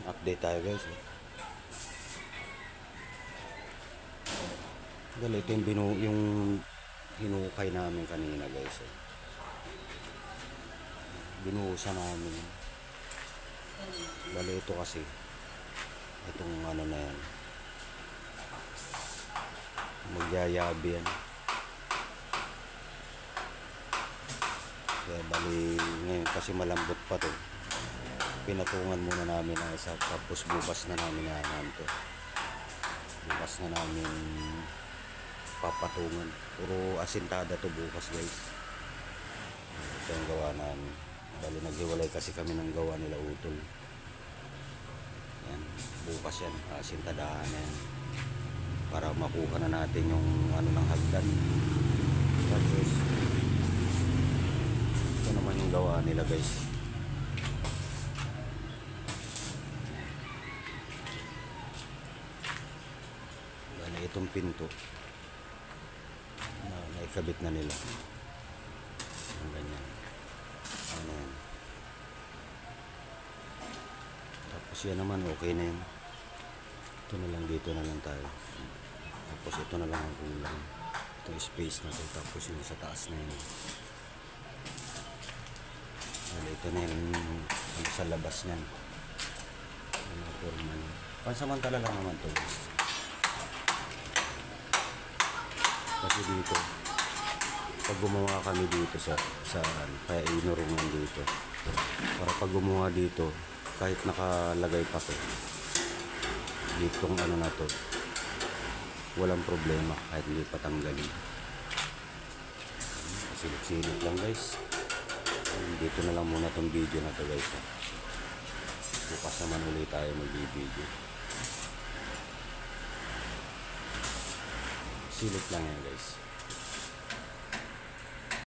Update tayo guys. Dahil ito yung hinukay namin kanina guys. Binuhusan namin. Dahil ito kasi itong ano na yan, magyayabi yan. Kaya bali ngayon kasi malambot pa to, pinatungan muna namin na isa, tapos bukas na namin to. Bukas na namin papatungan. Puro asintada to bukas guys. Ito ang gawa namin. Bali naghiwalay kasi kami ng gawa nila utol. Yan, bukas yan, asintadahan na yan, para makuha na natin yung ano ng hagdan. Tapos ito naman yung gawa nila guys. Bali itong pinto na naikabit na nila. Ang ganyan. Ano yan. Tapos yan naman okay na yun. Ito na lang, dito na lang tayo. Tapos ito na lang ang kulang. Itong space na ito. Tapos yung sa taas na yun. Ito na yung sa labas niyan. Pansamantala lang naman ito. Kasi dito, pag gumawa kami dito sa kaya inurungan dito, para pag gumawa dito, kahit nakalagay pa to ditong ano na to, walang problema kahit hindi patanggalin. Silip-silip lang guys. Dito na lang muna tong video na to guys. Bukas naman ulit tayo mag-video. Silip lang yan guys.